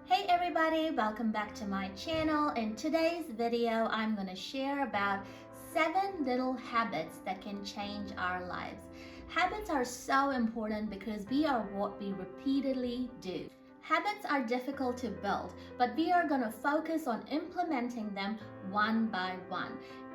Hey everybody, welcome back to my channel. In today's video, I'm going to share about 7 little habits that can change our lives. Habits are so important because we are what we repeatedly do. Habits are difficult to build, but we are going to focus on implementing them one by one.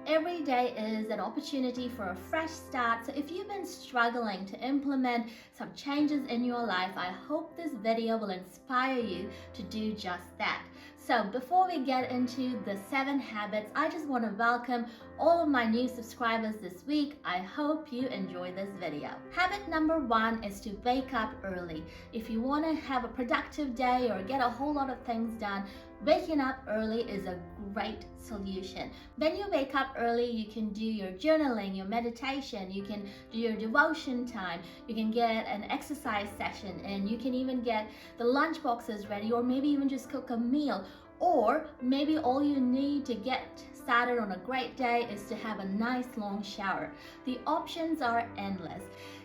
Every day is an opportunity for a fresh start. So if you've been struggling to implement some changes in your life, I hope this video will inspire you to do just that. So before we get into the 7 habits, I just want to welcome all of my new subscribers this week. I hope you enjoy this video. Habit number 1 is to wake up early. If you want to have a productive day or get a whole lot of things done, waking up early is a great solution. When you wake up early, you can do your journaling, your meditation, you can do your devotion time, you can get an exercise session, and you can even get the lunch boxes ready, or maybe even just cook a meal. Or maybe all you need to get started on a great day is to have a nice long shower. The options are endless.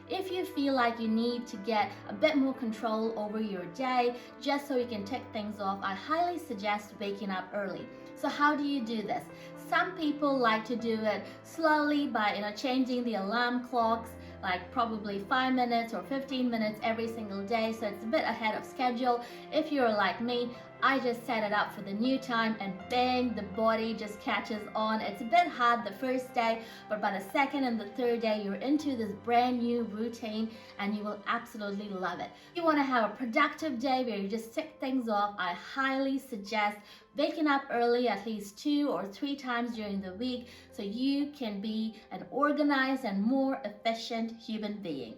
If you feel like you need to get a bit more control over your day just so you can tick things off, I highly suggest waking up early. So how do you do this? Some people like to do it slowly by changing the alarm clocks, like probably 5 minutes or 15 minutes every single day, so it's a bit ahead of schedule. If you're like me, I just set it up for the new time and bang, the body just catches on. It's a bit hard the first day, but by the second and the third day, you're into this brand new routine and you will absolutely love it. If you want to have a productive day where you just tick things off, I highly suggest waking up early at least 2 or 3 times during the week so you can be an organized and more efficient human being.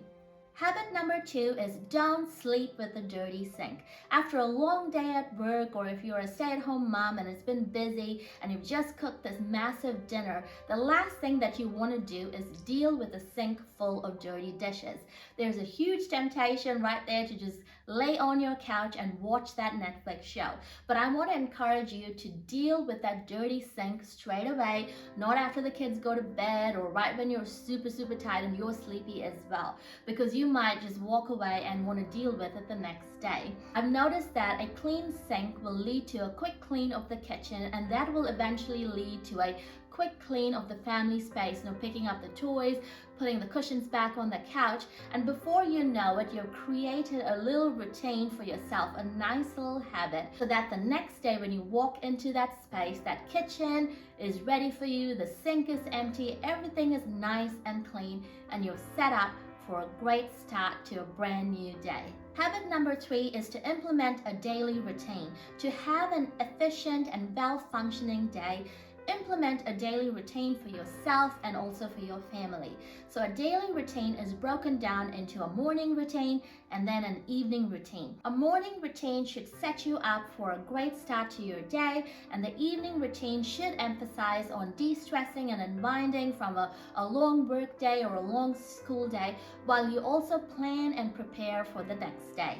Habit number 2 is don't sleep with a dirty sink. After a long day at work, or if you're a stay-at-home mom and it's been busy and you've just cooked this massive dinner, the last thing that you want to do is deal with a sink full of dirty dishes. There's a huge temptation right there to just lay on your couch and watch that Netflix show. But I want to encourage you to deal with that dirty sink straight away, not after the kids go to bed or right when you're super tired and you're sleepy as well, because you might just walk away and want to deal with it the next day. I've noticed that a clean sink will lead to a quick clean of the kitchen, and that will eventually lead to a quick clean of the family space, picking up the toys, putting the cushions back on the couch, and before you know it, you've created a little routine for yourself, a nice little habit, so that the next day when you walk into that space, that kitchen is ready for you, the sink is empty, everything is nice and clean, and you're set up for a great start to a brand new day. Habit number 3 is to implement a daily routine. To have an efficient and well-functioning day, implement a daily routine for yourself and also for your family. So a daily routine is broken down into a morning routine and then an evening routine. A morning routine should set you up for a great start to your day, and the evening routine should emphasize on de-stressing and unwinding from a long work day or a long school day, while you also plan and prepare for the next day.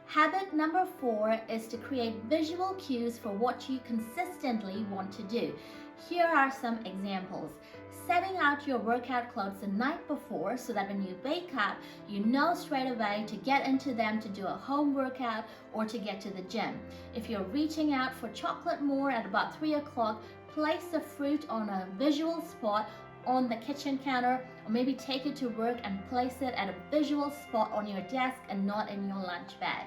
Habit number 4 is to create visual cues for what you consistently want to do. Here are some examples. Setting out your workout clothes the night before so that when you wake up, you know straight away to get into them to do a home workout or to get to the gym. If you're reaching out for chocolate more at about 3 o'clock, place the fruit on a visual spot on the kitchen counter, or maybe take it to work and place it at a visual spot on your desk and not in your lunch bag.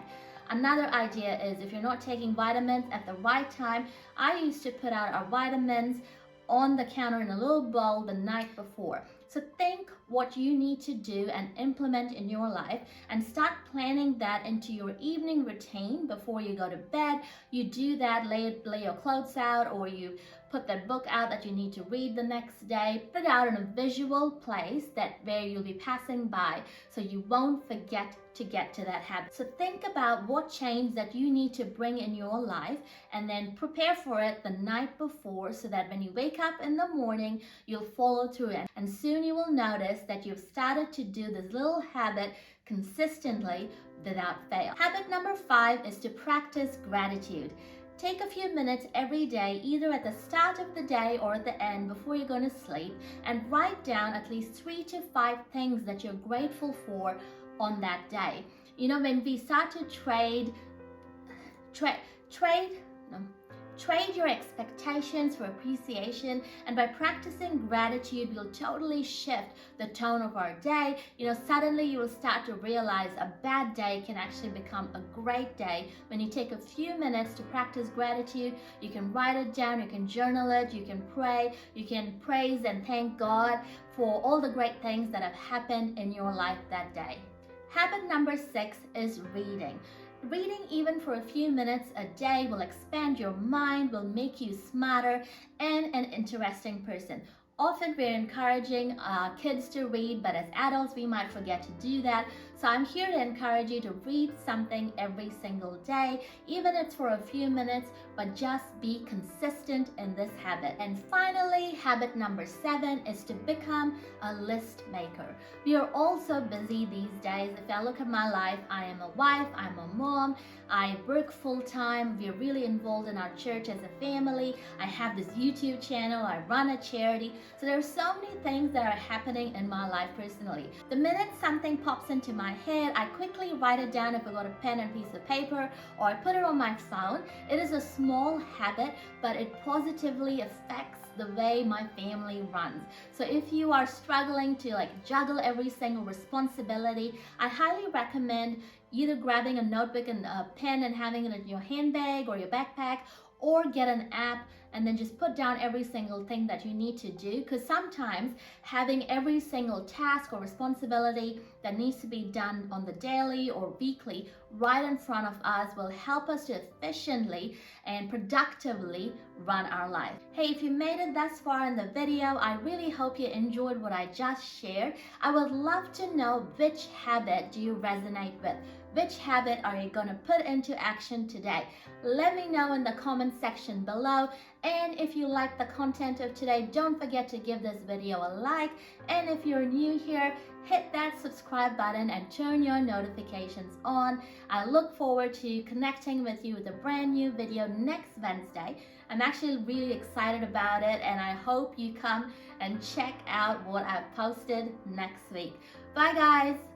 Another idea is if you're not taking vitamins at the right time, I used to put out our vitamins on the counter in a little bowl the night before. So think what you need to do and implement in your life and start planning that into your evening routine before you go to bed. You do that, lay your clothes out, or you put that book out that you need to read the next day. Put it out in a visual place where you'll be passing by so you won't forget to get to that habit. So think about what change that you need to bring in your life and then prepare for it the night before so that when you wake up in the morning, you'll follow through it. And soon you will notice that you've started to do this little habit consistently without fail. Habit number 5 is to practice gratitude. Take a few minutes every day, either at the start of the day or at the end before you're going to sleep, and write down at least 3 to 5 things that you're grateful for on that day. When we start to Trade no, Trade your expectations for appreciation, and by practicing gratitude, we'll totally shift the tone of our day. Suddenly you will start to realize a bad day can actually become a great day when you take a few minutes to practice gratitude. You can write it down, you can journal it, you can pray, you can praise and thank God for all the great things that have happened in your life that day. Habit number 6 is reading. Reading even for a few minutes a day will expand your mind, will make you smarter and an interesting person. Often we're encouraging kids to read, but as adults we might forget to do that. So I'm here to encourage you to read something every single day, even if it's for a few minutes, but just be consistent in this habit. And finally, habit number 7 is to become a list maker. We are all so busy these days. If I look at my life, I am a wife, I'm a mom, I work full time, we're really involved in our church as a family, I have this YouTube channel, I run a charity. So there are so many things that are happening in my life personally. The minute something pops into my head, I quickly write it down if I got a pen and piece of paper, or I put it on my phone. It is a small habit, but it positively affects the way my family runs. So if you are struggling to juggle every single responsibility, I highly recommend either grabbing a notebook and a pen and having it in your handbag or your backpack, or get an app and then just put down every single thing that you need to do, because sometimes having every single task or responsibility that needs to be done on the daily or weekly right in front of us will help us to efficiently and productively run our life. Hey, if you made it thus far in the video, I really hope you enjoyed what I just shared. I would love to know, which habit do you resonate with? Which habit are you going to put into action today? Let me know in the comment section below. And if you like the content of today, don't forget to give this video a like. And if you're new here, hit that subscribe button and turn your notifications on. I look forward to connecting with you with a brand new video next Wednesday. I'm actually really excited about it, and I hope you come and check out what I've posted next week. Bye guys!